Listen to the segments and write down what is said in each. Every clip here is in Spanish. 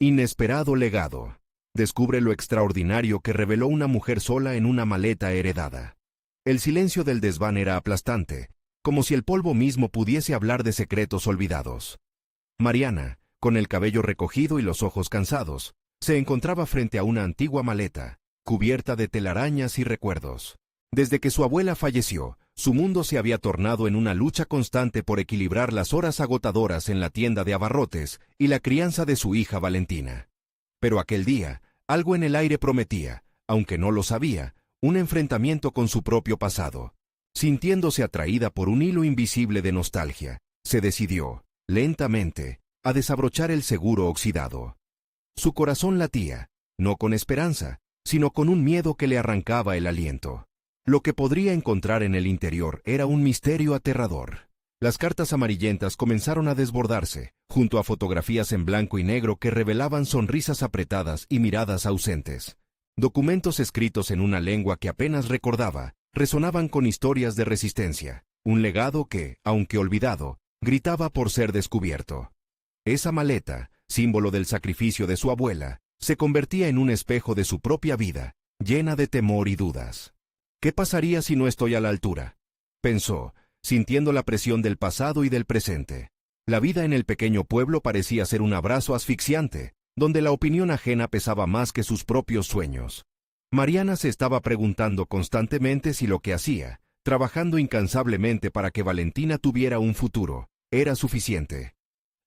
Inesperado legado. Descubre lo extraordinario que reveló una mujer sola en una maleta heredada. El silencio del desván era aplastante, como si el polvo mismo pudiese hablar de secretos olvidados. Mariana, con el cabello recogido y los ojos cansados, se encontraba frente a una antigua maleta, cubierta de telarañas y recuerdos. Desde que su abuela falleció, su mundo se había tornado en una lucha constante por equilibrar las horas agotadoras en la tienda de abarrotes y la crianza de su hija Valentina. Pero aquel día, algo en el aire prometía, aunque no lo sabía, un enfrentamiento con su propio pasado. Sintiéndose atraída por un hilo invisible de nostalgia, se decidió, lentamente, a desabrochar el seguro oxidado. Su corazón latía, no con esperanza, sino con un miedo que le arrancaba el aliento. Lo que podría encontrar en el interior era un misterio aterrador. Las cartas amarillentas comenzaron a desbordarse, junto a fotografías en blanco y negro que revelaban sonrisas apretadas y miradas ausentes. Documentos escritos en una lengua que apenas recordaba, resonaban con historias de resistencia, un legado que, aunque olvidado, gritaba por ser descubierto. Esa maleta, símbolo del sacrificio de su abuela, se convertía en un espejo de su propia vida, llena de temor y dudas. ¿Qué pasaría si no estoy a la altura?, pensó, sintiendo la presión del pasado y del presente. La vida en el pequeño pueblo parecía ser un abrazo asfixiante, donde la opinión ajena pesaba más que sus propios sueños. Mariana se estaba preguntando constantemente si lo que hacía, trabajando incansablemente para que Valentina tuviera un futuro, era suficiente.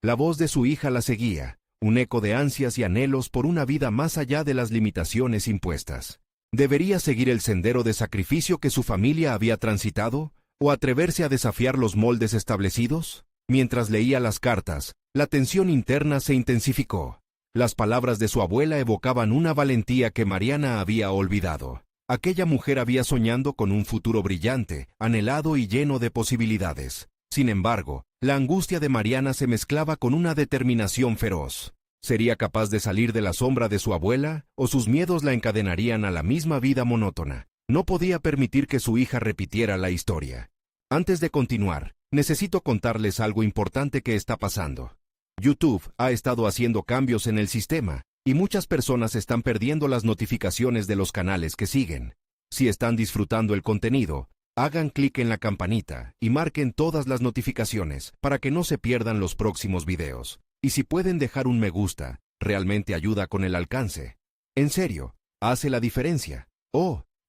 La voz de su hija la seguía, un eco de ansias y anhelos por una vida más allá de las limitaciones impuestas. ¿Debería seguir el sendero de sacrificio que su familia había transitado, o atreverse a desafiar los moldes establecidos? Mientras leía las cartas, la tensión interna se intensificó. Las palabras de su abuela evocaban una valentía que Mariana había olvidado. Aquella mujer había soñado con un futuro brillante, anhelado y lleno de posibilidades. Sin embargo, la angustia de Mariana se mezclaba con una determinación feroz. ¿Sería capaz de salir de la sombra de su abuela, o sus miedos la encadenarían a la misma vida monótona? No podía permitir que su hija repitiera la historia. Antes de continuar, necesito contarles algo importante que está pasando. YouTube ha estado haciendo cambios en el sistema, y muchas personas están perdiendo las notificaciones de los canales que siguen. Si están disfrutando el contenido, hagan clic en la campanita y marquen todas las notificaciones para que no se pierdan los próximos videos. Y si pueden dejar un me gusta, realmente ayuda con el alcance. En serio, hace la diferencia.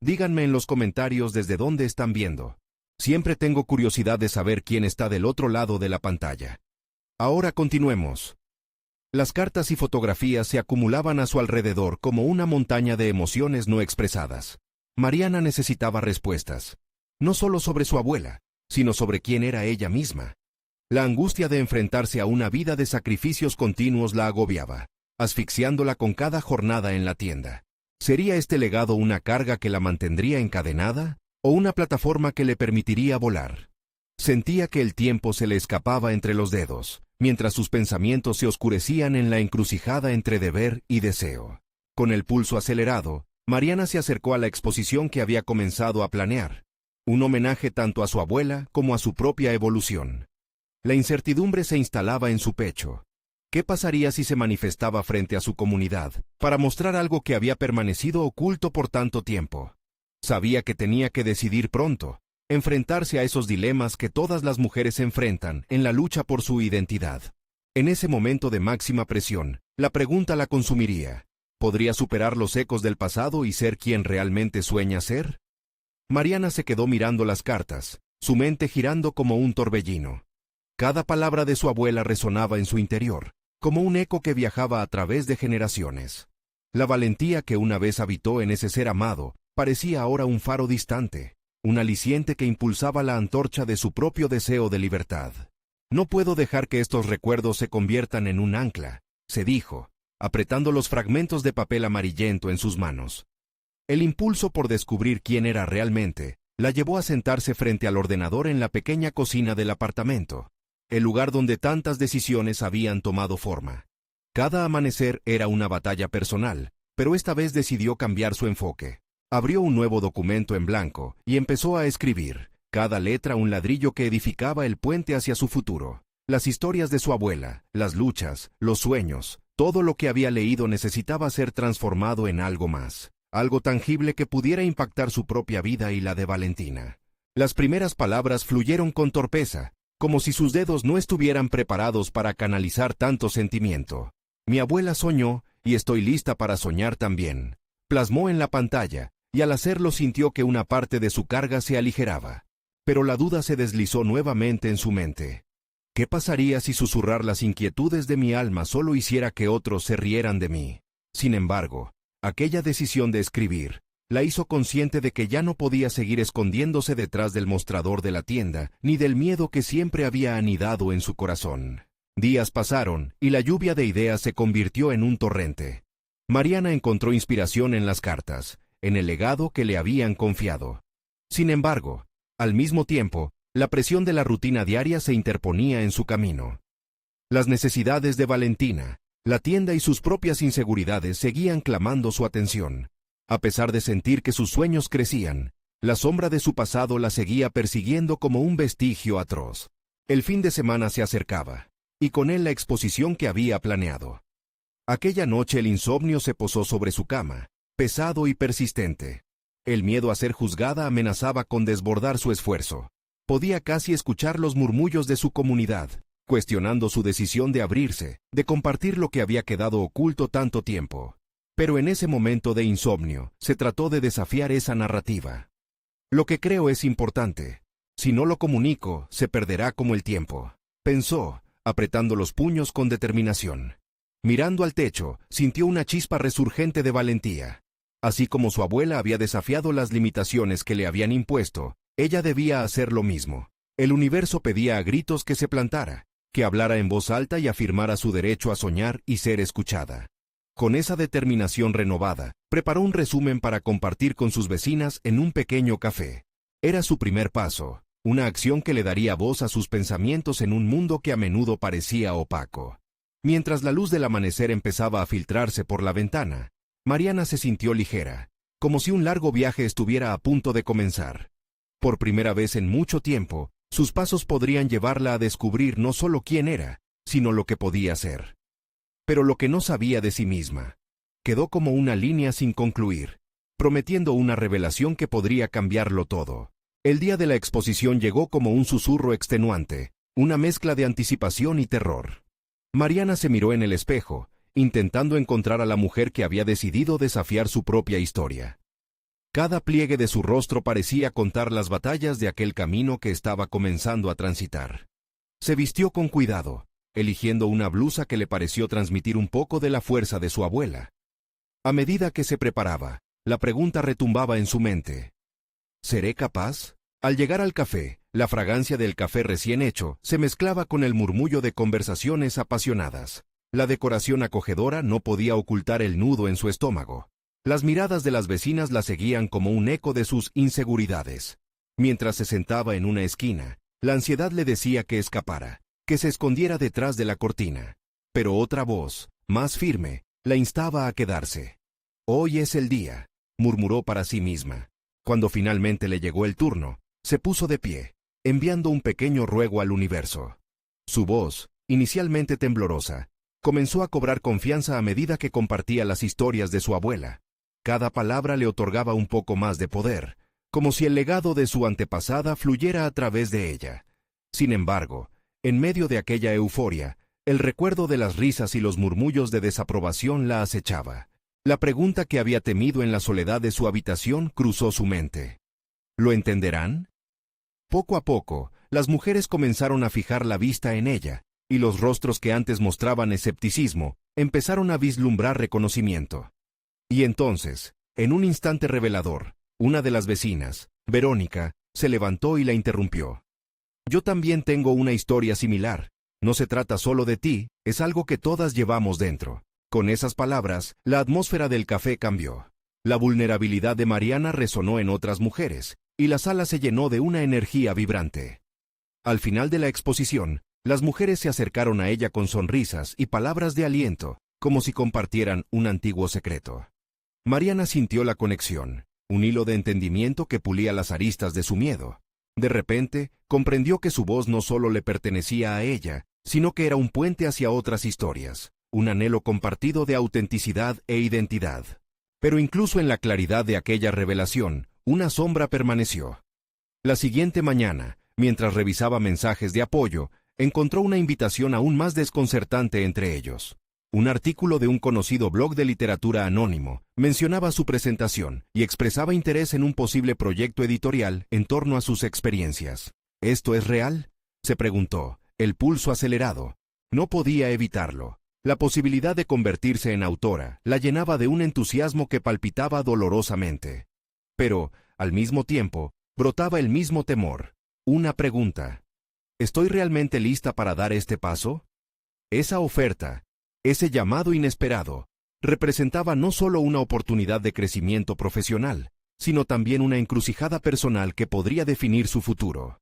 Díganme en los comentarios desde dónde están viendo. Siempre tengo curiosidad de saber quién está del otro lado de la pantalla. Ahora continuemos. Las cartas y fotografías se acumulaban a su alrededor como una montaña de emociones no expresadas. Mariana necesitaba respuestas, no solo sobre su abuela, sino sobre quién era ella misma. La angustia de enfrentarse a una vida de sacrificios continuos la agobiaba, asfixiándola con cada jornada en la tienda. ¿Sería este legado una carga que la mantendría encadenada, o una plataforma que le permitiría volar? Sentía que el tiempo se le escapaba entre los dedos, mientras sus pensamientos se oscurecían en la encrucijada entre deber y deseo. Con el pulso acelerado, Mariana se acercó a la exposición que había comenzado a planear, un homenaje tanto a su abuela como a su propia evolución. La incertidumbre se instalaba en su pecho. ¿Qué pasaría si se manifestaba frente a su comunidad, para mostrar algo que había permanecido oculto por tanto tiempo? Sabía que tenía que decidir pronto, enfrentarse a esos dilemas que todas las mujeres enfrentan en la lucha por su identidad. En ese momento de máxima presión, la pregunta la consumiría. ¿Podría superar los ecos del pasado y ser quien realmente sueña ser? Mariana se quedó mirando las cartas, su mente girando como un torbellino. Cada palabra de su abuela resonaba en su interior, como un eco que viajaba a través de generaciones. La valentía que una vez habitó en ese ser amado parecía ahora un faro distante, un aliciente que impulsaba la antorcha de su propio deseo de libertad. No puedo dejar que estos recuerdos se conviertan en un ancla, se dijo, apretando los fragmentos de papel amarillento en sus manos. El impulso por descubrir quién era realmente la llevó a sentarse frente al ordenador en la pequeña cocina del apartamento, el lugar donde tantas decisiones habían tomado forma. Cada amanecer era una batalla personal, pero esta vez decidió cambiar su enfoque. Abrió un nuevo documento en blanco y empezó a escribir, cada letra un ladrillo que edificaba el puente hacia su futuro. Las historias de su abuela, las luchas, los sueños, Todo lo que había leído necesitaba ser transformado en algo más, algo tangible que pudiera impactar su propia vida y la de Valentina. Las primeras palabras fluyeron con torpeza, como si sus dedos no estuvieran preparados para canalizar tanto sentimiento. Mi abuela soñó, y estoy lista para soñar también. Plasmó en la pantalla, y al hacerlo sintió que una parte de su carga se aligeraba. Pero la duda se deslizó nuevamente en su mente. ¿Qué pasaría si susurrar las inquietudes de mi alma solo hiciera que otros se rieran de mí? Sin embargo, aquella decisión de escribir la hizo consciente de que ya no podía seguir escondiéndose detrás del mostrador de la tienda, ni del miedo que siempre había anidado en su corazón. Días pasaron, y la lluvia de ideas se convirtió en un torrente. Mariana encontró inspiración en las cartas, en el legado que le habían confiado. Sin embargo, al mismo tiempo, la presión de la rutina diaria se interponía en su camino. Las necesidades de Valentina, la tienda y sus propias inseguridades seguían clamando su atención. A pesar de sentir que sus sueños crecían, la sombra de su pasado la seguía persiguiendo como un vestigio atroz. El fin de semana se acercaba, y con él la exposición que había planeado. Aquella noche el insomnio se posó sobre su cama, pesado y persistente. El miedo a ser juzgada amenazaba con desbordar su esfuerzo. Podía casi escuchar los murmullos de su comunidad, cuestionando su decisión de abrirse, de compartir lo que había quedado oculto tanto tiempo. Pero en ese momento de insomnio, se trató de desafiar esa narrativa. Lo que creo es importante. Si no lo comunico, se perderá como el tiempo, pensó, apretando los puños con determinación. Mirando al techo, sintió una chispa resurgente de valentía. Así como su abuela había desafiado las limitaciones que le habían impuesto, ella debía hacer lo mismo. El universo pedía a gritos que se plantara, que hablara en voz alta y afirmara su derecho a soñar y ser escuchada. Con esa determinación renovada, preparó un resumen para compartir con sus vecinas en un pequeño café. Era su primer paso, una acción que le daría voz a sus pensamientos en un mundo que a menudo parecía opaco. Mientras la luz del amanecer empezaba a filtrarse por la ventana, Mariana se sintió ligera, como si un largo viaje estuviera a punto de comenzar. Por primera vez en mucho tiempo, sus pasos podrían llevarla a descubrir no solo quién era, sino lo que podía ser. Pero lo que no sabía de sí misma quedó como una línea sin concluir, prometiendo una revelación que podría cambiarlo todo. El día de la exposición llegó como un susurro extenuante, una mezcla de anticipación y terror. Mariana se miró en el espejo, intentando encontrar a la mujer que había decidido desafiar su propia historia. Cada pliegue de su rostro parecía contar las batallas de aquel camino que estaba comenzando a transitar. Se vistió con cuidado, eligiendo una blusa que le pareció transmitir un poco de la fuerza de su abuela. A medida que se preparaba, la pregunta retumbaba en su mente. ¿Seré capaz? Al llegar al café, la fragancia del café recién hecho se mezclaba con el murmullo de conversaciones apasionadas. La decoración acogedora no podía ocultar el nudo en su estómago. Las miradas de las vecinas la seguían como un eco de sus inseguridades. Mientras se sentaba en una esquina, la ansiedad le decía que escapara, que se escondiera detrás de la cortina. Pero otra voz, más firme, la instaba a quedarse. «Hoy es el día», murmuró para sí misma. Cuando finalmente le llegó el turno, se puso de pie, enviando un pequeño ruego al universo. Su voz, inicialmente temblorosa, comenzó a cobrar confianza a medida que compartía las historias de su abuela. Cada palabra le otorgaba un poco más de poder, como si el legado de su antepasada fluyera a través de ella. Sin embargo, en medio de aquella euforia, el recuerdo de las risas y los murmullos de desaprobación la acechaba. La pregunta que había temido en la soledad de su habitación cruzó su mente. ¿Lo entenderán? Poco a poco, las mujeres comenzaron a fijar la vista en ella, y los rostros que antes mostraban escepticismo empezaron a vislumbrar reconocimiento. Y entonces, en un instante revelador, una de las vecinas, Verónica, se levantó y la interrumpió. «Yo también tengo una historia similar. No se trata solo de ti, es algo que todas llevamos dentro». Con esas palabras, la atmósfera del café cambió. La vulnerabilidad de Mariana resonó en otras mujeres, y la sala se llenó de una energía vibrante. Al final de la exposición, las mujeres se acercaron a ella con sonrisas y palabras de aliento, como si compartieran un antiguo secreto. Mariana sintió la conexión, un hilo de entendimiento que pulía las aristas de su miedo. De repente, comprendió que su voz no solo le pertenecía a ella, sino que era un puente hacia otras historias, un anhelo compartido de autenticidad e identidad. Pero incluso en la claridad de aquella revelación, una sombra permaneció. La siguiente mañana, mientras revisaba mensajes de apoyo, encontró una invitación aún más desconcertante entre ellos. Un artículo de un conocido blog de literatura anónimo mencionaba su presentación y expresaba interés en un posible proyecto editorial en torno a sus experiencias. ¿Esto es real?, se preguntó, el pulso acelerado. No podía evitarlo. La posibilidad de convertirse en autora la llenaba de un entusiasmo que palpitaba dolorosamente. Pero, al mismo tiempo, brotaba el mismo temor. Una pregunta. ¿Estoy realmente lista para dar este paso? Esa oferta, ese llamado inesperado, representaba no solo una oportunidad de crecimiento profesional, sino también una encrucijada personal que podría definir su futuro.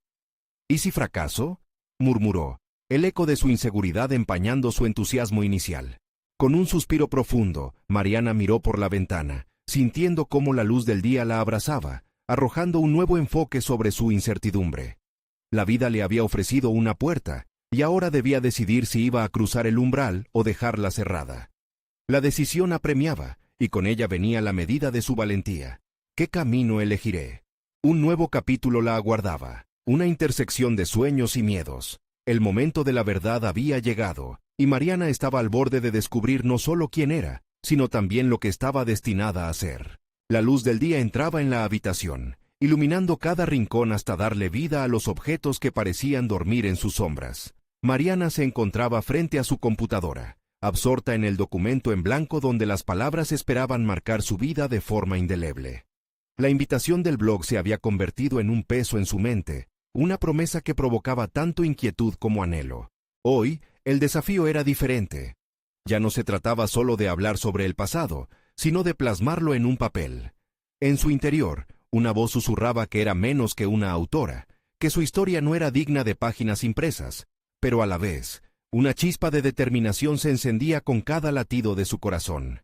¿Y si fracaso?, murmuró, el eco de su inseguridad empañando su entusiasmo inicial. Con un suspiro profundo, Mariana miró por la ventana, sintiendo cómo la luz del día la abrazaba, arrojando un nuevo enfoque sobre su incertidumbre. La vida le había ofrecido una puerta, y ahora debía decidir si iba a cruzar el umbral o dejarla cerrada. La decisión apremiaba, y con ella venía la medida de su valentía. ¿Qué camino elegiré? Un nuevo capítulo la aguardaba, una intersección de sueños y miedos. El momento de la verdad había llegado, y Mariana estaba al borde de descubrir no solo quién era, sino también lo que estaba destinada a ser. La luz del día entraba en la habitación, iluminando cada rincón hasta darle vida a los objetos que parecían dormir en sus sombras. Mariana se encontraba frente a su computadora, absorta en el documento en blanco donde las palabras esperaban marcar su vida de forma indeleble. La invitación del blog se había convertido en un peso en su mente, una promesa que provocaba tanto inquietud como anhelo. Hoy, el desafío era diferente. Ya no se trataba solo de hablar sobre el pasado, sino de plasmarlo en un papel. En su interior, una voz susurraba que era menos que una autora, que su historia no era digna de páginas impresas, pero a la vez, una chispa de determinación se encendía con cada latido de su corazón.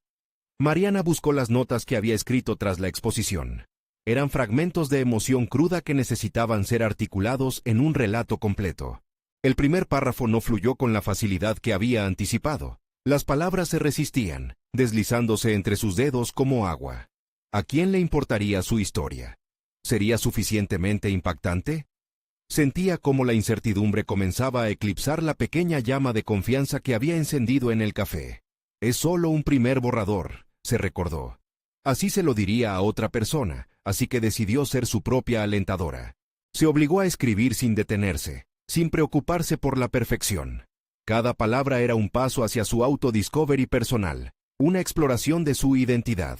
Mariana buscó las notas que había escrito tras la exposición. Eran fragmentos de emoción cruda que necesitaban ser articulados en un relato completo. El primer párrafo no fluyó con la facilidad que había anticipado. Las palabras se resistían, deslizándose entre sus dedos como agua. ¿A quién le importaría su historia? ¿Sería suficientemente impactante? Sentía cómo la incertidumbre comenzaba a eclipsar la pequeña llama de confianza que había encendido en el café. Es solo un primer borrador, se recordó. Así se lo diría a otra persona, así que decidió ser su propia alentadora. Se obligó a escribir sin detenerse, sin preocuparse por la perfección. Cada palabra era un paso hacia su autodiscovery personal, una exploración de su identidad.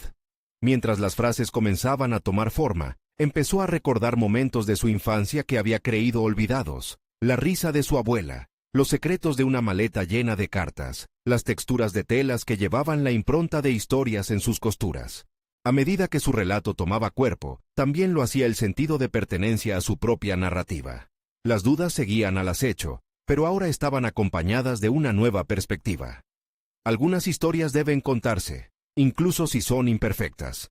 Mientras las frases comenzaban a tomar forma, empezó a recordar momentos de su infancia que había creído olvidados, la risa de su abuela, los secretos de una maleta llena de cartas, las texturas de telas que llevaban la impronta de historias en sus costuras. A medida que su relato tomaba cuerpo, también lo hacía el sentido de pertenencia a su propia narrativa. Las dudas seguían al acecho, pero ahora estaban acompañadas de una nueva perspectiva. Algunas historias deben contarse, incluso si son imperfectas.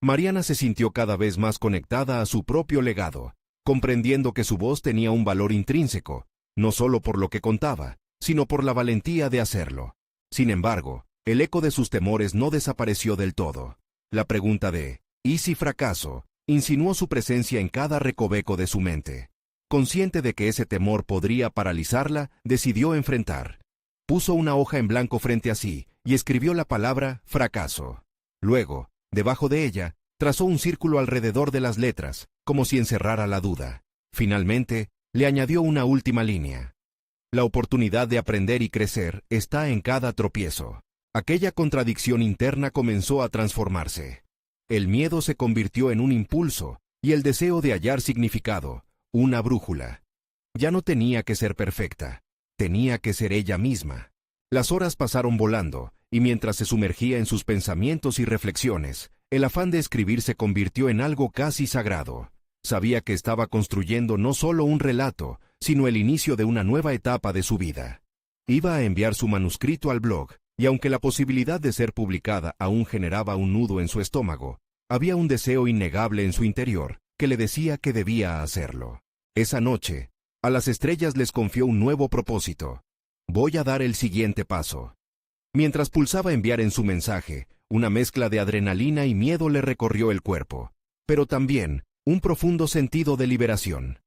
Mariana se sintió cada vez más conectada a su propio legado, comprendiendo que su voz tenía un valor intrínseco, no solo por lo que contaba, sino por la valentía de hacerlo. Sin embargo, el eco de sus temores no desapareció del todo. La pregunta de ¿y si fracaso?, insinuó su presencia en cada recoveco de su mente. Consciente de que ese temor podría paralizarla, decidió enfrentar. Puso una hoja en blanco frente a sí y escribió la palabra fracaso. Luego, debajo de ella, trazó un círculo alrededor de las letras, como si encerrara la duda. Finalmente, le añadió una última línea. La oportunidad de aprender y crecer está en cada tropiezo. Aquella contradicción interna comenzó a transformarse. El miedo se convirtió en un impulso, y el deseo de hallar significado, una brújula. Ya no tenía que ser perfecta, tenía que ser ella misma. Las horas pasaron volando, y mientras se sumergía en sus pensamientos y reflexiones, el afán de escribir se convirtió en algo casi sagrado. Sabía que estaba construyendo no solo un relato, sino el inicio de una nueva etapa de su vida. Iba a enviar su manuscrito al blog, y aunque la posibilidad de ser publicada aún generaba un nudo en su estómago, había un deseo innegable en su interior que le decía que debía hacerlo. Esa noche, a las estrellas les confió un nuevo propósito. Voy a dar el siguiente paso. Mientras pulsaba enviar en su mensaje, una mezcla de adrenalina y miedo le recorrió el cuerpo, pero también un profundo sentido de liberación.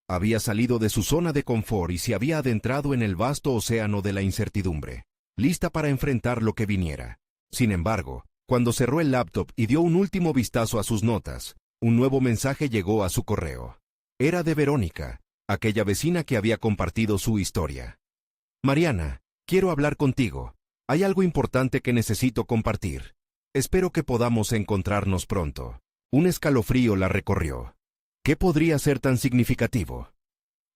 Había salido de su zona de confort y se había adentrado en el vasto océano de la incertidumbre, lista para enfrentar lo que viniera. Sin embargo, cuando cerró el laptop y dio un último vistazo a sus notas, un nuevo mensaje llegó a su correo. Era de Verónica, aquella vecina que había compartido su historia. Mariana, quiero hablar contigo. Hay algo importante que necesito compartir. Espero que podamos encontrarnos pronto. Un escalofrío la recorrió. ¿Qué podría ser tan significativo?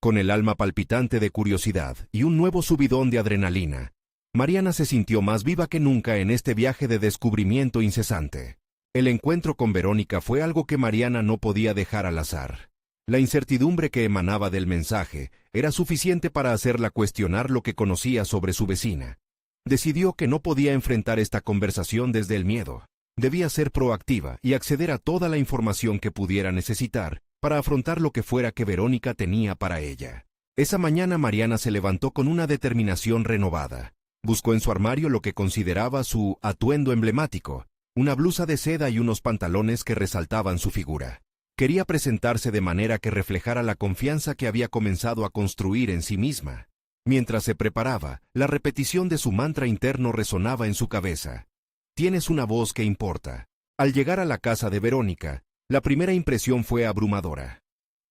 Con el alma palpitante de curiosidad y un nuevo subidón de adrenalina, Mariana se sintió más viva que nunca en este viaje de descubrimiento incesante. El encuentro con Verónica fue algo que Mariana no podía dejar al azar. La incertidumbre que emanaba del mensaje era suficiente para hacerla cuestionar lo que conocía sobre su vecina. Decidió que no podía enfrentar esta conversación desde el miedo. Debía ser proactiva y acceder a toda la información que pudiera necesitar para afrontar lo que fuera que Verónica tenía para ella. Esa mañana Mariana se levantó con una determinación renovada. Buscó en su armario lo que consideraba su atuendo emblemático, una blusa de seda y unos pantalones que resaltaban su figura. Quería presentarse de manera que reflejara la confianza que había comenzado a construir en sí misma. Mientras se preparaba, la repetición de su mantra interno resonaba en su cabeza. Tienes una voz que importa. Al llegar a la casa de Verónica, la primera impresión fue abrumadora.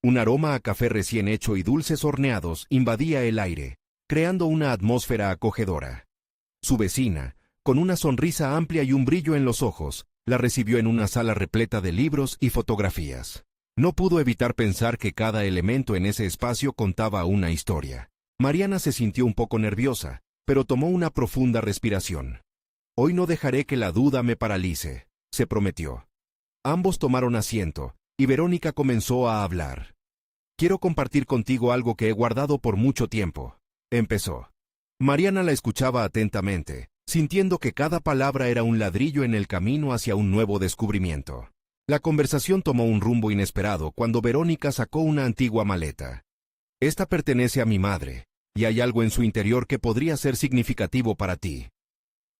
Un aroma a café recién hecho y dulces horneados invadía el aire, creando una atmósfera acogedora. Su vecina, con una sonrisa amplia y un brillo en los ojos, la recibió en una sala repleta de libros y fotografías. No pudo evitar pensar que cada elemento en ese espacio contaba una historia. Mariana se sintió un poco nerviosa, pero tomó una profunda respiración. Hoy no dejaré que la duda me paralice, se prometió. Ambos tomaron asiento, y Verónica comenzó a hablar. Quiero compartir contigo algo que he guardado por mucho tiempo, empezó. Mariana la escuchaba atentamente, sintiendo que cada palabra era un ladrillo en el camino hacia un nuevo descubrimiento. La conversación tomó un rumbo inesperado cuando Verónica sacó una antigua maleta. Esta pertenece a mi madre, y hay algo en su interior que podría ser significativo para ti.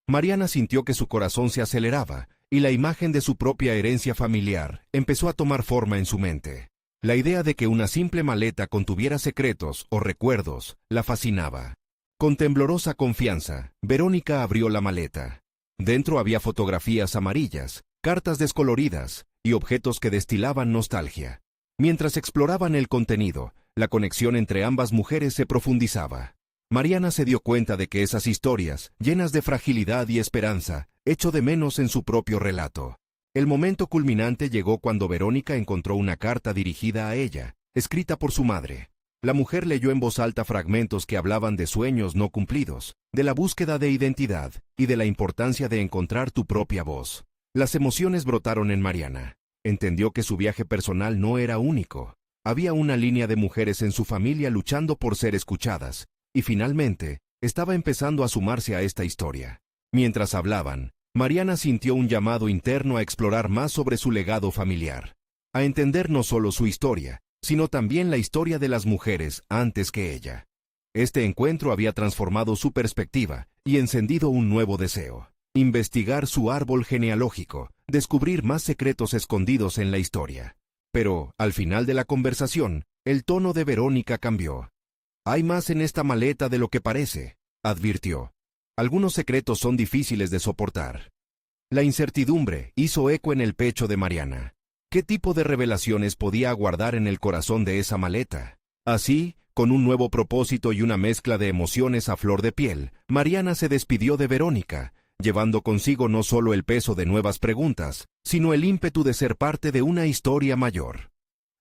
Mariana sintió que su corazón se aceleraba, y la imagen de su propia herencia familiar empezó a tomar forma en su mente. La idea de que una simple maleta contuviera secretos o recuerdos la fascinaba. Con temblorosa confianza, Verónica abrió la maleta. Dentro había fotografías amarillas, cartas descoloridas y objetos que destilaban nostalgia. Mientras exploraban el contenido, la conexión entre ambas mujeres se profundizaba. Mariana se dio cuenta de que esas historias, llenas de fragilidad y esperanza, echó de menos en su propio relato. El momento culminante llegó cuando Verónica encontró una carta dirigida a ella, escrita por su madre. La mujer leyó en voz alta fragmentos que hablaban de sueños no cumplidos, de la búsqueda de identidad y de la importancia de encontrar tu propia voz. Las emociones brotaron en Mariana. Entendió que su viaje personal no era único. Había una línea de mujeres en su familia luchando por ser escuchadas, y finalmente, estaba empezando a sumarse a esta historia. Mientras hablaban, Mariana sintió un llamado interno a explorar más sobre su legado familiar, a entender no solo su historia, sino también la historia de las mujeres antes que ella. Este encuentro había transformado su perspectiva y encendido un nuevo deseo: investigar su árbol genealógico, descubrir más secretos escondidos en la historia. Pero, al final de la conversación, el tono de Verónica cambió. Hay más en esta maleta de lo que parece, advirtió. Algunos secretos son difíciles de soportar. La incertidumbre hizo eco en el pecho de Mariana. ¿Qué tipo de revelaciones podía aguardar en el corazón de esa maleta? Así, con un nuevo propósito y una mezcla de emociones a flor de piel, Mariana se despidió de Verónica, llevando consigo no solo el peso de nuevas preguntas, sino el ímpetu de ser parte de una historia mayor.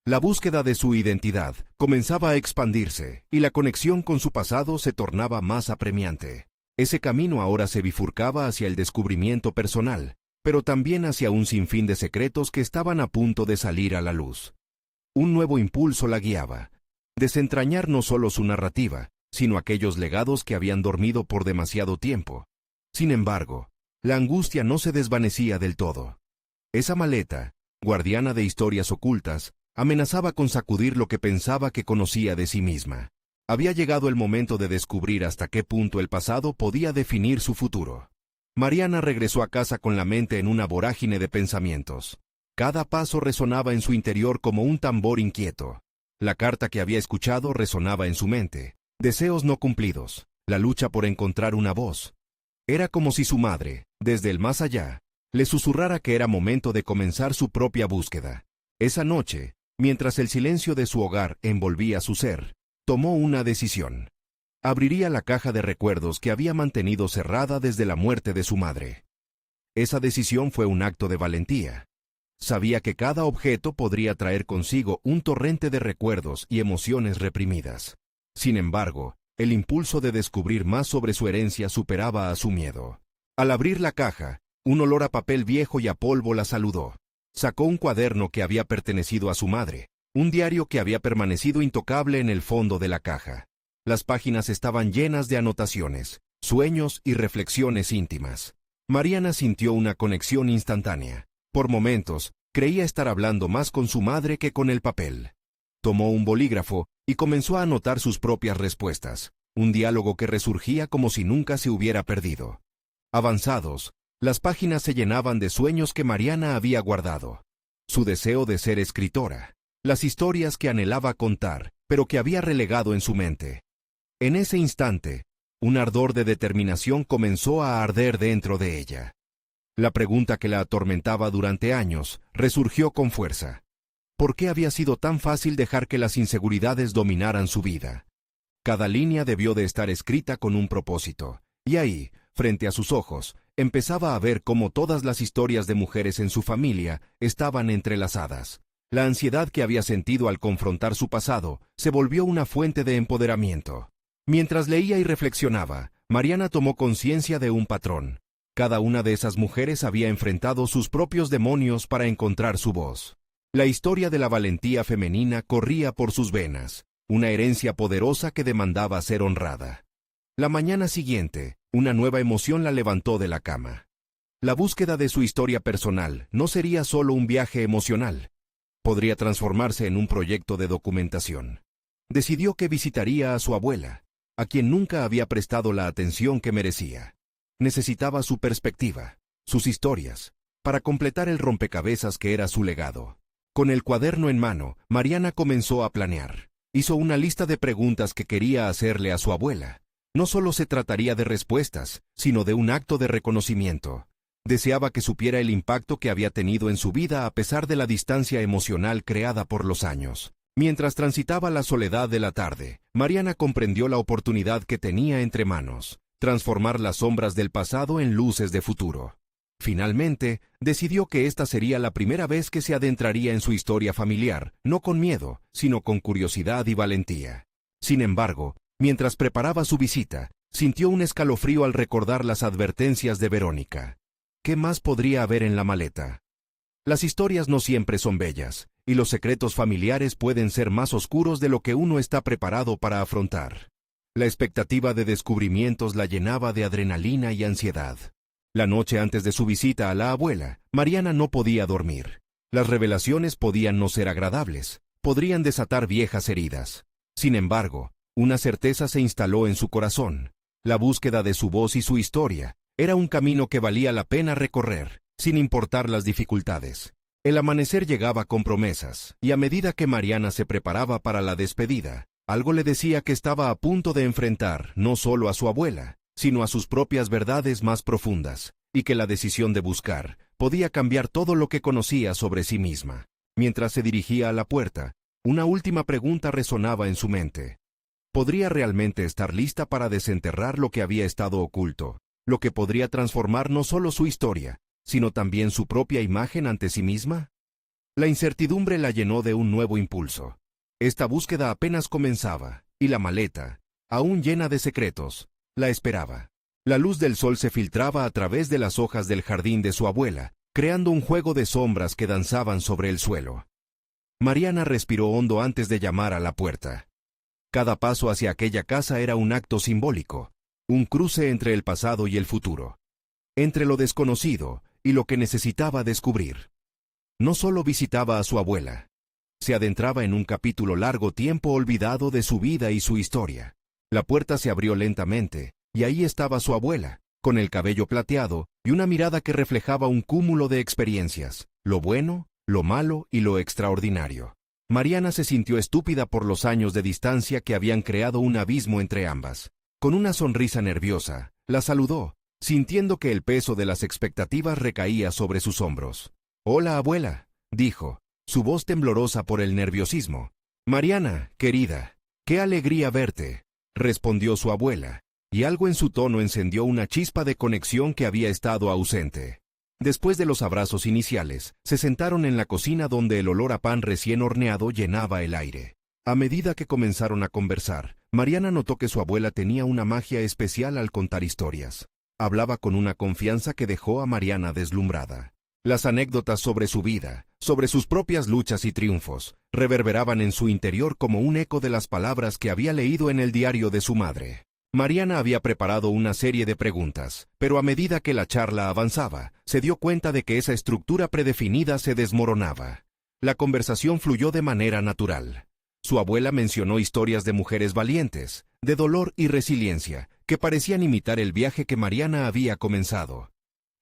La búsqueda de su identidad comenzaba a expandirse, y la conexión con su pasado se tornaba más apremiante. Ese camino ahora se bifurcaba hacia el descubrimiento personal, pero también hacia un sinfín de secretos que estaban a punto de salir a la luz. Un nuevo impulso la guiaba: desentrañar no solo su narrativa, sino aquellos legados que habían dormido por demasiado tiempo. Sin embargo, la angustia no se desvanecía del todo. Esa maleta, guardiana de historias ocultas, amenazaba con sacudir lo que pensaba que conocía de sí misma. Había llegado el momento de descubrir hasta qué punto el pasado podía definir su futuro. Mariana regresó a casa con la mente en una vorágine de pensamientos. Cada paso resonaba en su interior como un tambor inquieto. La carta que había escuchado resonaba en su mente. Deseos no cumplidos, la lucha por encontrar una voz. Era como si su madre, desde el más allá, le susurrara que era momento de comenzar su propia búsqueda. Esa noche, mientras el silencio de su hogar envolvía su ser, tomó una decisión. Abriría la caja de recuerdos que había mantenido cerrada desde la muerte de su madre. Esa decisión fue un acto de valentía. Sabía que cada objeto podría traer consigo un torrente de recuerdos y emociones reprimidas. Sin embargo, el impulso de descubrir más sobre su herencia superaba a su miedo. Al abrir la caja, un olor a papel viejo y a polvo la saludó. Sacó un cuaderno que había pertenecido a su madre, un diario que había permanecido intocable en el fondo de la caja. Las páginas estaban llenas de anotaciones, sueños y reflexiones íntimas. Mariana sintió una conexión instantánea. Por momentos, creía estar hablando más con su madre que con el papel. Tomó un bolígrafo y comenzó a anotar sus propias respuestas, un diálogo que resurgía como si nunca se hubiera perdido. Avanzados, las páginas se llenaban de sueños que Mariana había guardado. Su deseo de ser escritora, las historias que anhelaba contar, pero que había relegado en su mente. En ese instante, un ardor de determinación comenzó a arder dentro de ella. La pregunta que la atormentaba durante años resurgió con fuerza. ¿Por qué había sido tan fácil dejar que las inseguridades dominaran su vida? Cada línea debió de estar escrita con un propósito, y ahí, frente a sus ojos, empezaba a ver cómo todas las historias de mujeres en su familia estaban entrelazadas. La ansiedad que había sentido al confrontar su pasado se volvió una fuente de empoderamiento. Mientras leía y reflexionaba, Mariana tomó conciencia de un patrón. Cada una de esas mujeres había enfrentado sus propios demonios para encontrar su voz. La historia de la valentía femenina corría por sus venas, una herencia poderosa que demandaba ser honrada. La mañana siguiente, una nueva emoción la levantó de la cama. La búsqueda de su historia personal no sería solo un viaje emocional. Podría transformarse en un proyecto de documentación. Decidió que visitaría a su abuela, a quien nunca había prestado la atención que merecía. Necesitaba su perspectiva, sus historias, para completar el rompecabezas que era su legado. Con el cuaderno en mano, Mariana comenzó a planear. Hizo una lista de preguntas que quería hacerle a su abuela. No solo se trataría de respuestas, sino de un acto de reconocimiento. Deseaba que supiera el impacto que había tenido en su vida a pesar de la distancia emocional creada por los años. Mientras transitaba la soledad de la tarde, Mariana comprendió la oportunidad que tenía entre manos: transformar las sombras del pasado en luces de futuro. Finalmente, decidió que esta sería la primera vez que se adentraría en su historia familiar, no con miedo, sino con curiosidad y valentía. Sin embargo, mientras preparaba su visita, sintió un escalofrío al recordar las advertencias de Verónica. ¿Qué más podría haber en la maleta? Las historias no siempre son bellas, y los secretos familiares pueden ser más oscuros de lo que uno está preparado para afrontar. La expectativa de descubrimientos la llenaba de adrenalina y ansiedad. La noche antes de su visita a la abuela, Mariana no podía dormir. Las revelaciones podían no ser agradables, podrían desatar viejas heridas. Sin embargo, una certeza se instaló en su corazón. La búsqueda de su voz y su historia era un camino que valía la pena recorrer, sin importar las dificultades. El amanecer llegaba con promesas, y a medida que Mariana se preparaba para la despedida, algo le decía que estaba a punto de enfrentar no solo a su abuela, sino a sus propias verdades más profundas, y que la decisión de buscar podía cambiar todo lo que conocía sobre sí misma. Mientras se dirigía a la puerta, una última pregunta resonaba en su mente. ¿Podría realmente estar lista para desenterrar lo que había estado oculto, lo que podría transformar no solo su historia, sino también su propia imagen ante sí misma? La incertidumbre la llenó de un nuevo impulso. Esta búsqueda apenas comenzaba, y la maleta, aún llena de secretos, la esperaba. La luz del sol se filtraba a través de las hojas del jardín de su abuela, creando un juego de sombras que danzaban sobre el suelo. Mariana respiró hondo antes de llamar a la puerta. Cada paso hacia aquella casa era un acto simbólico, un cruce entre el pasado y el futuro, entre lo desconocido y lo que necesitaba descubrir. No solo visitaba a su abuela, se adentraba en un capítulo largo tiempo olvidado de su vida y su historia. La puerta se abrió lentamente, y ahí estaba su abuela, con el cabello plateado y una mirada que reflejaba un cúmulo de experiencias, lo bueno, lo malo y lo extraordinario. Mariana se sintió estúpida por los años de distancia que habían creado un abismo entre ambas. Con una sonrisa nerviosa, la saludó, sintiendo que el peso de las expectativas recaía sobre sus hombros. «Hola, abuela», dijo, su voz temblorosa por el nerviosismo. «Mariana, querida, qué alegría verte», respondió su abuela, y algo en su tono encendió una chispa de conexión que había estado ausente. Después de los abrazos iniciales, se sentaron en la cocina donde el olor a pan recién horneado llenaba el aire. A medida que comenzaron a conversar, Mariana notó que su abuela tenía una magia especial al contar historias. Hablaba con una confianza que dejó a Mariana deslumbrada. Las anécdotas sobre su vida, sobre sus propias luchas y triunfos, reverberaban en su interior como un eco de las palabras que había leído en el diario de su madre. Mariana había preparado una serie de preguntas, pero a medida que la charla avanzaba, se dio cuenta de que esa estructura predefinida se desmoronaba. La conversación fluyó de manera natural. Su abuela mencionó historias de mujeres valientes, de dolor y resiliencia, que parecían imitar el viaje que Mariana había comenzado.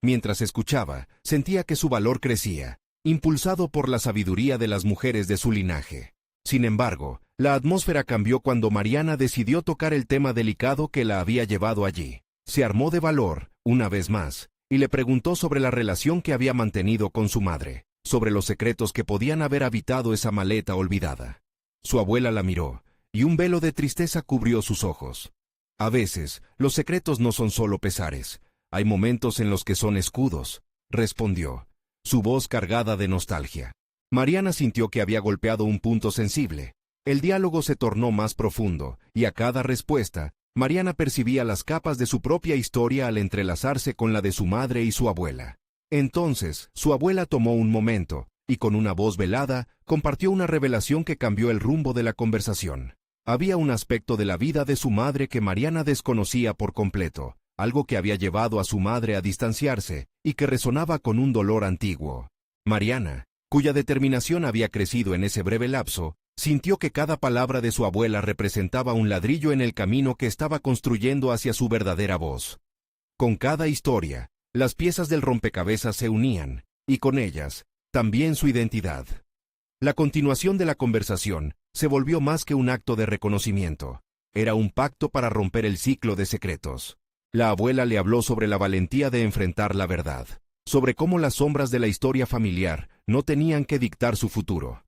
Mientras escuchaba, sentía que su valor crecía, impulsado por la sabiduría de las mujeres de su linaje. Sin embargo, la atmósfera cambió cuando Mariana decidió tocar el tema delicado que la había llevado allí. Se armó de valor, una vez más, y le preguntó sobre la relación que había mantenido con su madre, sobre los secretos que podían haber habitado esa maleta olvidada. Su abuela la miró, y un velo de tristeza cubrió sus ojos. A veces, los secretos no son solo pesares, hay momentos en los que son escudos, respondió, su voz cargada de nostalgia. Mariana sintió que había golpeado un punto sensible. El diálogo se tornó más profundo, y a cada respuesta, Mariana percibía las capas de su propia historia al entrelazarse con la de su madre y su abuela. Entonces, su abuela tomó un momento, y con una voz velada, compartió una revelación que cambió el rumbo de la conversación. Había un aspecto de la vida de su madre que Mariana desconocía por completo, algo que había llevado a su madre a distanciarse, y que resonaba con un dolor antiguo. Mariana, cuya determinación había crecido en ese breve lapso, sintió que cada palabra de su abuela representaba un ladrillo en el camino que estaba construyendo hacia su verdadera voz. Con cada historia, las piezas del rompecabezas se unían, y con ellas, también su identidad. La continuación de la conversación se volvió más que un acto de reconocimiento. Era un pacto para romper el ciclo de secretos. La abuela le habló sobre la valentía de enfrentar la verdad, sobre cómo las sombras de la historia familiar no tenían que dictar su futuro.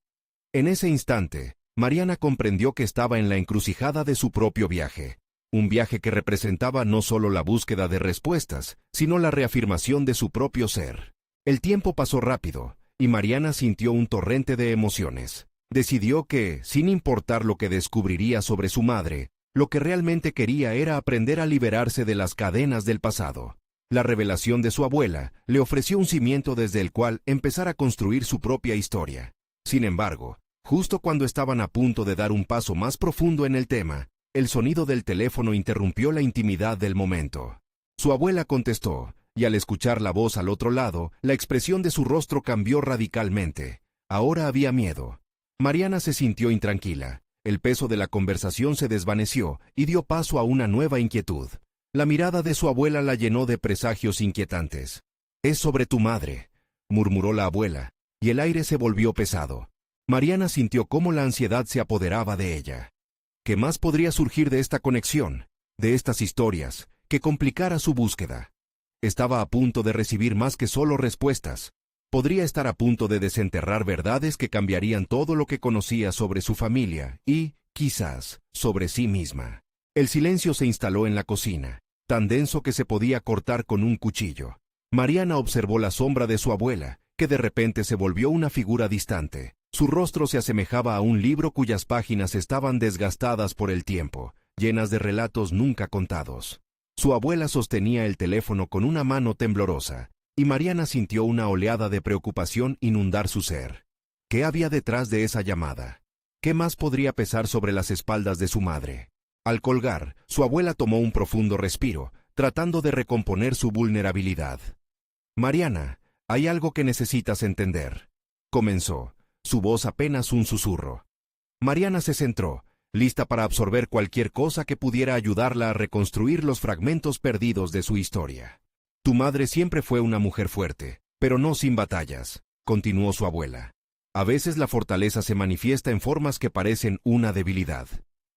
En ese instante, Mariana comprendió que estaba en la encrucijada de su propio viaje, un viaje que representaba no solo la búsqueda de respuestas, sino la reafirmación de su propio ser. El tiempo pasó rápido, y Mariana sintió un torrente de emociones. Decidió que, sin importar lo que descubriría sobre su madre, lo que realmente quería era aprender a liberarse de las cadenas del pasado. La revelación de su abuela le ofreció un cimiento desde el cual empezar a construir su propia historia. Sin embargo, justo cuando estaban a punto de dar un paso más profundo en el tema, el sonido del teléfono interrumpió la intimidad del momento. Su abuela contestó, y al escuchar la voz al otro lado, la expresión de su rostro cambió radicalmente. Ahora había miedo. Mariana se sintió intranquila. El peso de la conversación se desvaneció y dio paso a una nueva inquietud. La mirada de su abuela la llenó de presagios inquietantes. «Es sobre tu madre», murmuró la abuela, y el aire se volvió pesado. Mariana sintió cómo la ansiedad se apoderaba de ella. ¿Qué más podría surgir de esta conexión, de estas historias, que complicara su búsqueda? Estaba a punto de recibir más que solo respuestas. Podría estar a punto de desenterrar verdades que cambiarían todo lo que conocía sobre su familia y, quizás, sobre sí misma. El silencio se instaló en la cocina, tan denso que se podía cortar con un cuchillo. Mariana observó la sombra de su abuela, que de repente se volvió una figura distante. Su rostro se asemejaba a un libro cuyas páginas estaban desgastadas por el tiempo, llenas de relatos nunca contados. Su abuela sostenía el teléfono con una mano temblorosa, y Mariana sintió una oleada de preocupación inundar su ser. ¿Qué había detrás de esa llamada? ¿Qué más podría pesar sobre las espaldas de su madre? Al colgar, su abuela tomó un profundo respiro, tratando de recomponer su vulnerabilidad. «Mariana, hay algo que necesitas entender», comenzó, su voz apenas un susurro. Mariana se centró, lista para absorber cualquier cosa que pudiera ayudarla a reconstruir los fragmentos perdidos de su historia. Tu madre siempre fue una mujer fuerte, pero no sin batallas, continuó su abuela. A veces la fortaleza se manifiesta en formas que parecen una debilidad.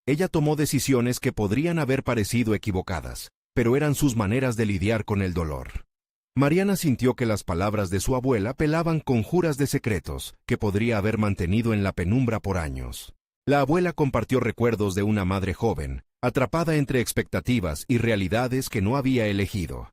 Ella tomó decisiones que podrían haber parecido equivocadas, pero eran sus maneras de lidiar con el dolor. Mariana sintió que las palabras de su abuela pelaban conjuras de secretos que podría haber mantenido en la penumbra por años. La abuela compartió recuerdos de una madre joven, atrapada entre expectativas y realidades que no había elegido.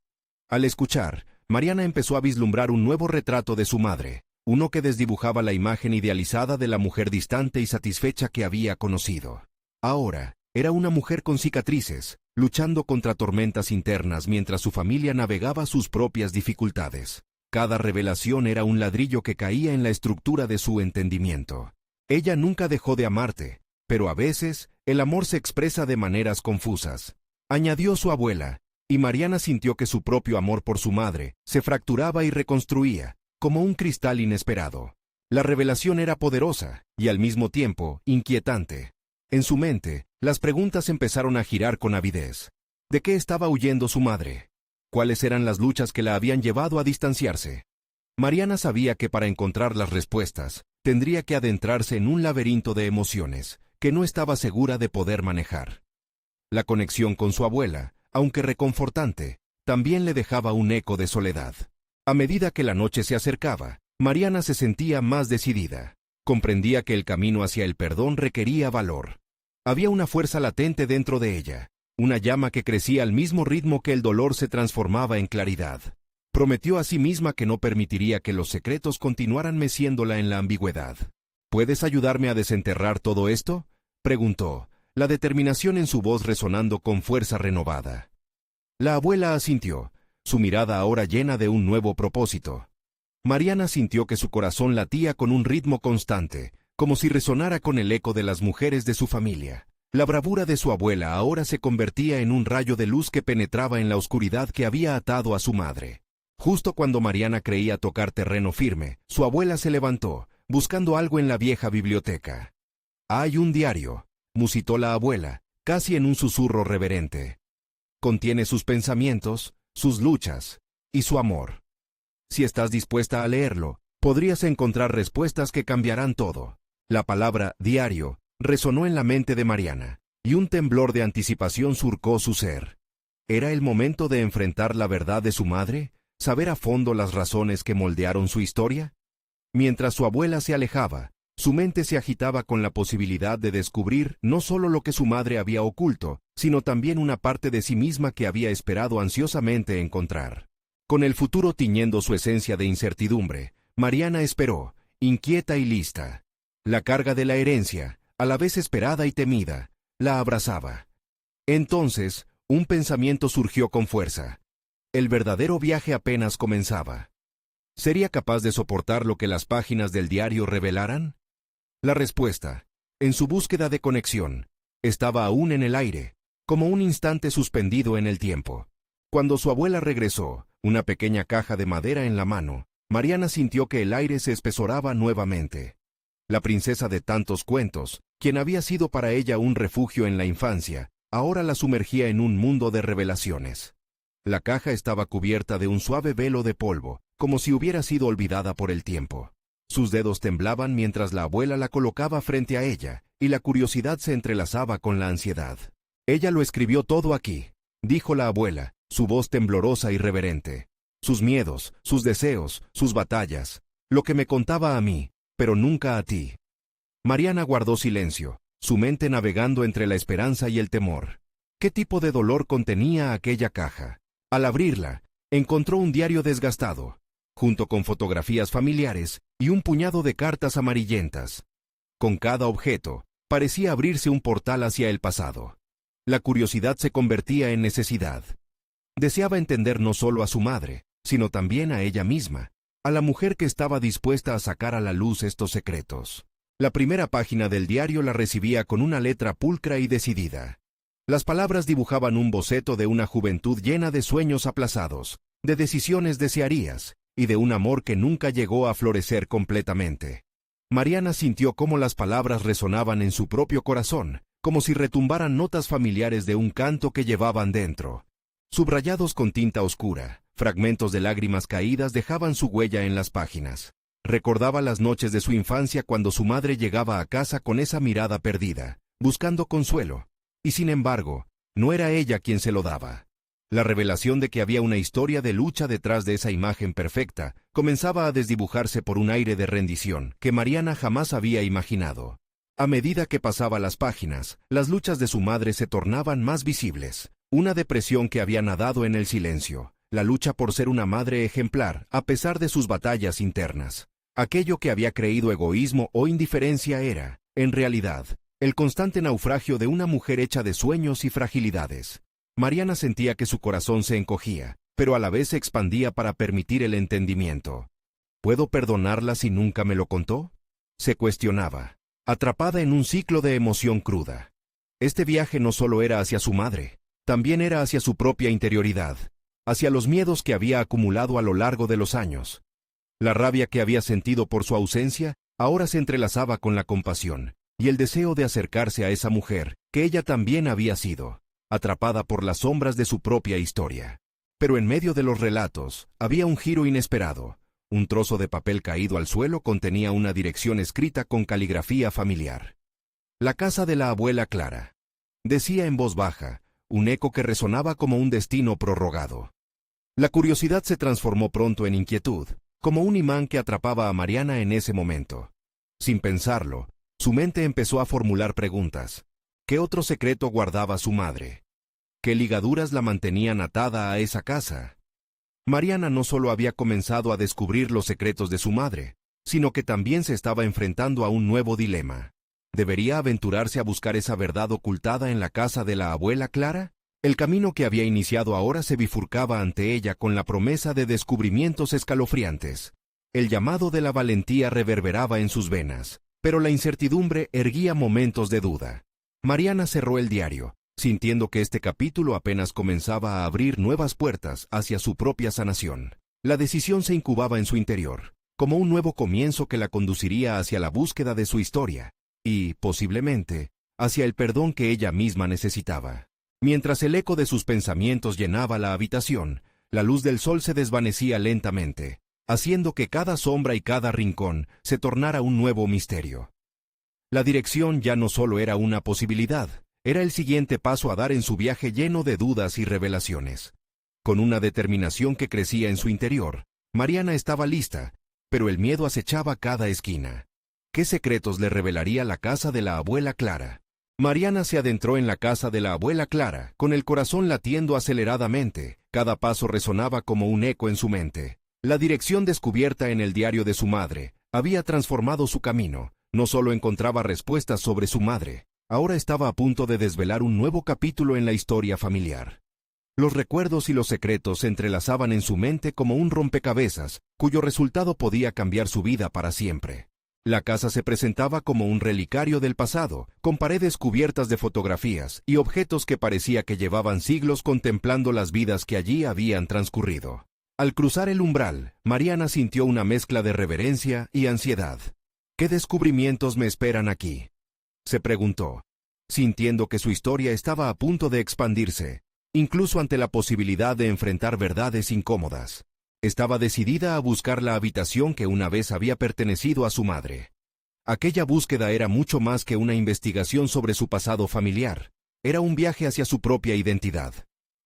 Al escuchar, Mariana empezó a vislumbrar un nuevo retrato de su madre, uno que desdibujaba la imagen idealizada de la mujer distante y satisfecha que había conocido. Ahora, era una mujer con cicatrices, luchando contra tormentas internas mientras su familia navegaba sus propias dificultades. Cada revelación era un ladrillo que caía en la estructura de su entendimiento. Ella nunca dejó de amarte, pero a veces, el amor se expresa de maneras confusas, añadió su abuela, y Mariana sintió que su propio amor por su madre se fracturaba y reconstruía, como un cristal inesperado. La revelación era poderosa, y al mismo tiempo, inquietante. En su mente, las preguntas empezaron a girar con avidez. ¿De qué estaba huyendo su madre? ¿Cuáles eran las luchas que la habían llevado a distanciarse? Mariana sabía que para encontrar las respuestas, tendría que adentrarse en un laberinto de emociones que no estaba segura de poder manejar. La conexión con su abuela, aunque reconfortante, también le dejaba un eco de soledad. A medida que la noche se acercaba, Mariana se sentía más decidida. Comprendía que el camino hacia el perdón requería valor. Había una fuerza latente dentro de ella, una llama que crecía al mismo ritmo que el dolor se transformaba en claridad. Prometió a sí misma que no permitiría que los secretos continuaran meciéndola en la ambigüedad. ¿Puedes ayudarme a desenterrar todo esto?, preguntó, la determinación en su voz resonando con fuerza renovada. La abuela asintió, su mirada ahora llena de un nuevo propósito. Mariana sintió que su corazón latía con un ritmo constante, como si resonara con el eco de las mujeres de su familia. La bravura de su abuela ahora se convertía en un rayo de luz que penetraba en la oscuridad que había atado a su madre. Justo cuando Mariana creía tocar terreno firme, su abuela se levantó, buscando algo en la vieja biblioteca. «Hay un diario», musitó la abuela, casi en un susurro reverente. «Contiene sus pensamientos, sus luchas y su amor. Si estás dispuesta a leerlo, podrías encontrar respuestas que cambiarán todo». La palabra «diario» resonó en la mente de Mariana, y un temblor de anticipación surcó su ser. ¿Era el momento de enfrentar la verdad de su madre? ¿Saber a fondo las razones que moldearon su historia? Mientras su abuela se alejaba, su mente se agitaba con la posibilidad de descubrir no solo lo que su madre había oculto, sino también una parte de sí misma que había esperado ansiosamente encontrar. Con el futuro tiñendo su esencia de incertidumbre, Mariana esperó, inquieta y lista. La carga de la herencia, a la vez esperada y temida, la abrazaba. Entonces, un pensamiento surgió con fuerza. El verdadero viaje apenas comenzaba. ¿Sería capaz de soportar lo que las páginas del diario revelaran? La respuesta, en su búsqueda de conexión, estaba aún en el aire, como un instante suspendido en el tiempo. Cuando su abuela regresó, una pequeña caja de madera en la mano, Mariana sintió que el aire se espesoraba nuevamente. La princesa de tantos cuentos, quien había sido para ella un refugio en la infancia, ahora la sumergía en un mundo de revelaciones. La caja estaba cubierta de un suave velo de polvo, como si hubiera sido olvidada por el tiempo. Sus dedos temblaban mientras la abuela la colocaba frente a ella, y la curiosidad se entrelazaba con la ansiedad. «Ella lo escribió todo aquí», dijo la abuela, su voz temblorosa y reverente. «Sus miedos, sus deseos, sus batallas, lo que me contaba a mí, pero nunca a ti». Mariana guardó silencio, su mente navegando entre la esperanza y el temor. ¿Qué tipo de dolor contenía aquella caja? Al abrirla, encontró un diario desgastado, junto con fotografías familiares y un puñado de cartas amarillentas. Con cada objeto, parecía abrirse un portal hacia el pasado. La curiosidad se convertía en necesidad. Deseaba entender no solo a su madre, sino también a ella misma, a la mujer que estaba dispuesta a sacar a la luz estos secretos. La primera página del diario la recibía con una letra pulcra y decidida. Las palabras dibujaban un boceto de una juventud llena de sueños aplazados, de decisiones desearías, y de un amor que nunca llegó a florecer completamente. Mariana sintió cómo las palabras resonaban en su propio corazón, como si retumbaran notas familiares de un canto que llevaban dentro. Subrayados con tinta oscura, fragmentos de lágrimas caídas dejaban su huella en las páginas. Recordaba las noches de su infancia cuando su madre llegaba a casa con esa mirada perdida, buscando consuelo, y sin embargo, no era ella quien se lo daba. La revelación de que había una historia de lucha detrás de esa imagen perfecta comenzaba a desdibujarse por un aire de rendición que Mariana jamás había imaginado. A medida que pasaba las páginas, las luchas de su madre se tornaban más visibles. Una depresión que había nadado en el silencio, la lucha por ser una madre ejemplar a pesar de sus batallas internas. Aquello que había creído egoísmo o indiferencia era, en realidad, el constante naufragio de una mujer hecha de sueños y fragilidades. Mariana sentía que su corazón se encogía, pero a la vez se expandía para permitir el entendimiento. ¿Puedo perdonarla si nunca me lo contó? Se cuestionaba, atrapada en un ciclo de emoción cruda. Este viaje no solo era hacia su madre, también era hacia su propia interioridad, hacia los miedos que había acumulado a lo largo de los años. La rabia que había sentido por su ausencia ahora se entrelazaba con la compasión y el deseo de acercarse a esa mujer que ella también había sido, atrapada por las sombras de su propia historia. Pero en medio de los relatos había un giro inesperado. Un trozo de papel caído al suelo contenía una dirección escrita con caligrafía familiar. La casa de la abuela Clara. Decía en voz baja, un eco que resonaba como un destino prorrogado. La curiosidad se transformó pronto en inquietud, como un imán que atrapaba a Mariana en ese momento. Sin pensarlo, su mente empezó a formular preguntas. ¿Qué otro secreto guardaba su madre? ¿Qué ligaduras la mantenían atada a esa casa? Mariana no solo había comenzado a descubrir los secretos de su madre, sino que también se estaba enfrentando a un nuevo dilema. ¿Debería aventurarse a buscar esa verdad ocultada en la casa de la abuela Clara? El camino que había iniciado ahora se bifurcaba ante ella con la promesa de descubrimientos escalofriantes. El llamado de la valentía reverberaba en sus venas, pero la incertidumbre erguía momentos de duda. Mariana cerró el diario, sintiendo que este capítulo apenas comenzaba a abrir nuevas puertas hacia su propia sanación. La decisión se incubaba en su interior, como un nuevo comienzo que la conduciría hacia la búsqueda de su historia, y, posiblemente, hacia el perdón que ella misma necesitaba. Mientras el eco de sus pensamientos llenaba la habitación, la luz del sol se desvanecía lentamente, haciendo que cada sombra y cada rincón se tornara un nuevo misterio. La dirección ya no solo era una posibilidad, era el siguiente paso a dar en su viaje lleno de dudas y revelaciones. Con una determinación que crecía en su interior, Mariana estaba lista, pero el miedo acechaba cada esquina. ¿Qué secretos le revelaría la casa de la abuela Clara? Mariana se adentró en la casa de la abuela Clara, con el corazón latiendo aceleradamente. Cada paso resonaba como un eco en su mente. La dirección descubierta en el diario de su madre había transformado su camino. No solo encontraba respuestas sobre su madre, ahora estaba a punto de desvelar un nuevo capítulo en la historia familiar. Los recuerdos y los secretos se entrelazaban en su mente como un rompecabezas, cuyo resultado podía cambiar su vida para siempre. La casa se presentaba como un relicario del pasado, con paredes cubiertas de fotografías y objetos que parecía que llevaban siglos contemplando las vidas que allí habían transcurrido. Al cruzar el umbral, Mariana sintió una mezcla de reverencia y ansiedad. ¿Qué descubrimientos me esperan aquí?, se preguntó, sintiendo que su historia estaba a punto de expandirse, incluso ante la posibilidad de enfrentar verdades incómodas. Estaba decidida a buscar la habitación que una vez había pertenecido a su madre. Aquella búsqueda era mucho más que una investigación sobre su pasado familiar. Era un viaje hacia su propia identidad.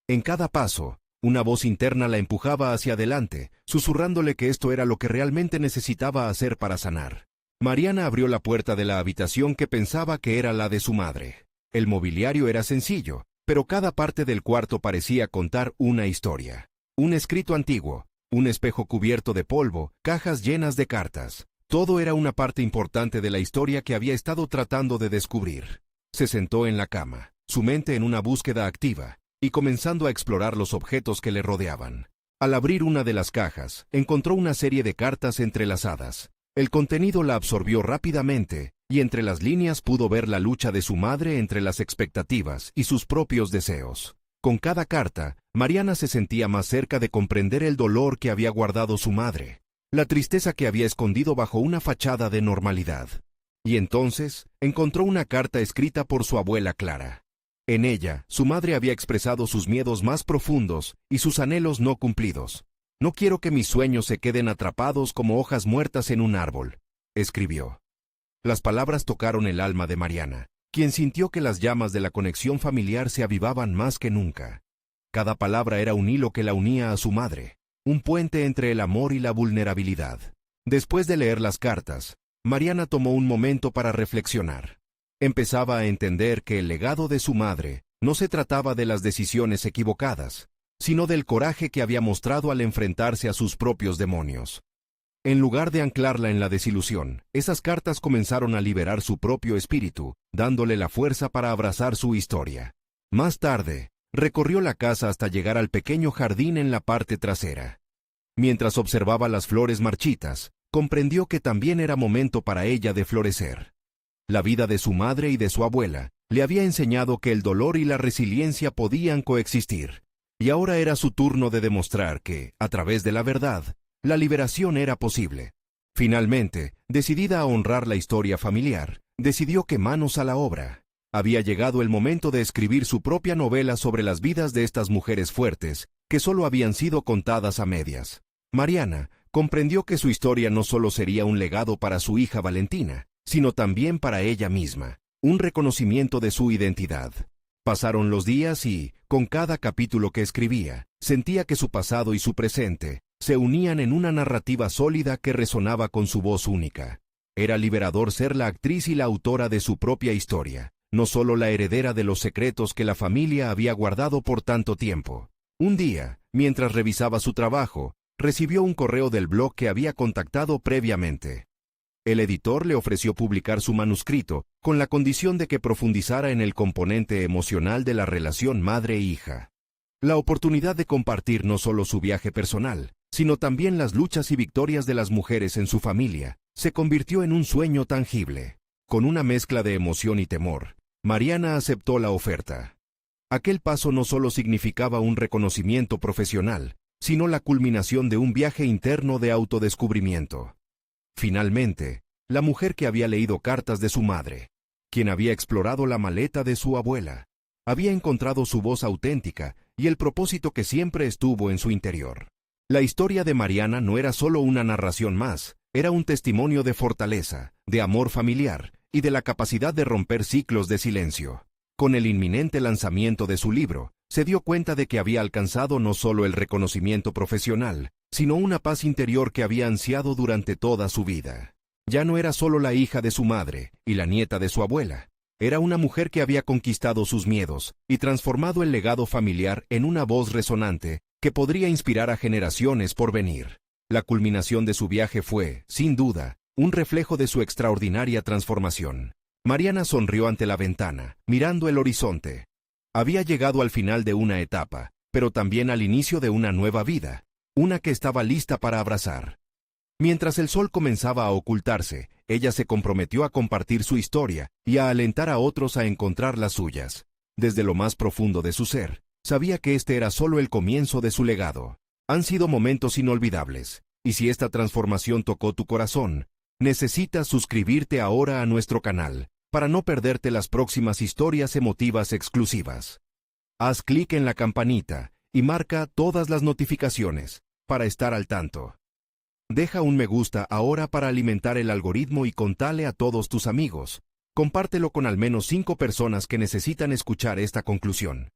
En cada paso, una voz interna la empujaba hacia adelante, susurrándole que esto era lo que realmente necesitaba hacer para sanar. Mariana abrió la puerta de la habitación que pensaba que era la de su madre. El mobiliario era sencillo, pero cada parte del cuarto parecía contar una historia. Un escrito antiguo, un espejo cubierto de polvo, cajas llenas de cartas. Todo era una parte importante de la historia que había estado tratando de descubrir. Se sentó en la cama, su mente en una búsqueda activa, y comenzando a explorar los objetos que le rodeaban. Al abrir una de las cajas, encontró una serie de cartas entrelazadas. El contenido la absorbió rápidamente, y entre las líneas pudo ver la lucha de su madre entre las expectativas y sus propios deseos. Con cada carta, Mariana se sentía más cerca de comprender el dolor que había guardado su madre, la tristeza que había escondido bajo una fachada de normalidad. Y entonces encontró una carta escrita por su abuela Clara. En ella, su madre había expresado sus miedos más profundos y sus anhelos no cumplidos. «No quiero que mis sueños se queden atrapados como hojas muertas en un árbol», escribió. Las palabras tocaron el alma de Mariana, quien sintió que las llamas de la conexión familiar se avivaban más que nunca. Cada palabra era un hilo que la unía a su madre, un puente entre el amor y la vulnerabilidad. Después de leer las cartas, Mariana tomó un momento para reflexionar. Empezaba a entender que el legado de su madre no se trataba de las decisiones equivocadas, sino del coraje que había mostrado al enfrentarse a sus propios demonios. En lugar de anclarla en la desilusión, esas cartas comenzaron a liberar su propio espíritu, dándole la fuerza para abrazar su historia. Más tarde, recorrió la casa hasta llegar al pequeño jardín en la parte trasera. Mientras observaba las flores marchitas, comprendió que también era momento para ella de florecer. La vida de su madre y de su abuela le había enseñado que el dolor y la resiliencia podían coexistir, y ahora era su turno de demostrar que, a través de la verdad, la liberación era posible. Finalmente, decidida a honrar la historia familiar, decidió que manos a la obra. Había llegado el momento de escribir su propia novela sobre las vidas de estas mujeres fuertes, que solo habían sido contadas a medias. Mariana comprendió que su historia no solo sería un legado para su hija Valentina, sino también para ella misma, un reconocimiento de su identidad. Pasaron los días y, con cada capítulo que escribía, sentía que su pasado y su presente se unían en una narrativa sólida que resonaba con su voz única. Era liberador ser la actriz y la autora de su propia historia, no solo la heredera de los secretos que la familia había guardado por tanto tiempo. Un día, mientras revisaba su trabajo, recibió un correo del blog que había contactado previamente. El editor le ofreció publicar su manuscrito, con la condición de que profundizara en el componente emocional de la relación madre-hija. La oportunidad de compartir no solo su viaje personal, sino también las luchas y victorias de las mujeres en su familia, se convirtió en un sueño tangible. Con una mezcla de emoción y temor, Mariana aceptó la oferta. Aquel paso no solo significaba un reconocimiento profesional, sino la culminación de un viaje interno de autodescubrimiento. Finalmente, la mujer que había leído cartas de su madre, quien había explorado la maleta de su abuela, había encontrado su voz auténtica y el propósito que siempre estuvo en su interior. La historia de Mariana no era solo una narración más, era un testimonio de fortaleza, de amor familiar y de la capacidad de romper ciclos de silencio. Con el inminente lanzamiento de su libro, se dio cuenta de que había alcanzado no solo el reconocimiento profesional, sino una paz interior que había ansiado durante toda su vida. Ya no era solo la hija de su madre y la nieta de su abuela. Era una mujer que había conquistado sus miedos y transformado el legado familiar en una voz resonante que podría inspirar a generaciones por venir. La culminación de su viaje fue, sin duda, un reflejo de su extraordinaria transformación. Mariana sonrió ante la ventana, mirando el horizonte. Había llegado al final de una etapa, pero también al inicio de una nueva vida, una que estaba lista para abrazar. Mientras el sol comenzaba a ocultarse, ella se comprometió a compartir su historia y a alentar a otros a encontrar las suyas. Desde lo más profundo de su ser, sabía que este era solo el comienzo de su legado. Han sido momentos inolvidables, y si esta transformación tocó tu corazón, necesitas suscribirte ahora a nuestro canal, para no perderte las próximas historias emotivas exclusivas. Haz clic en la campanita y marca todas las notificaciones, para estar al tanto. Deja un me gusta ahora para alimentar el algoritmo y contale a todos tus amigos. Compártelo con al menos 5 personas que necesitan escuchar esta conclusión.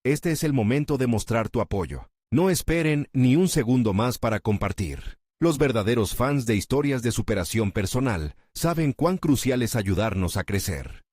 Este es el momento de mostrar tu apoyo. No esperen ni un segundo más para compartir. Los verdaderos fans de historias de superación personal saben cuán crucial es ayudarnos a crecer.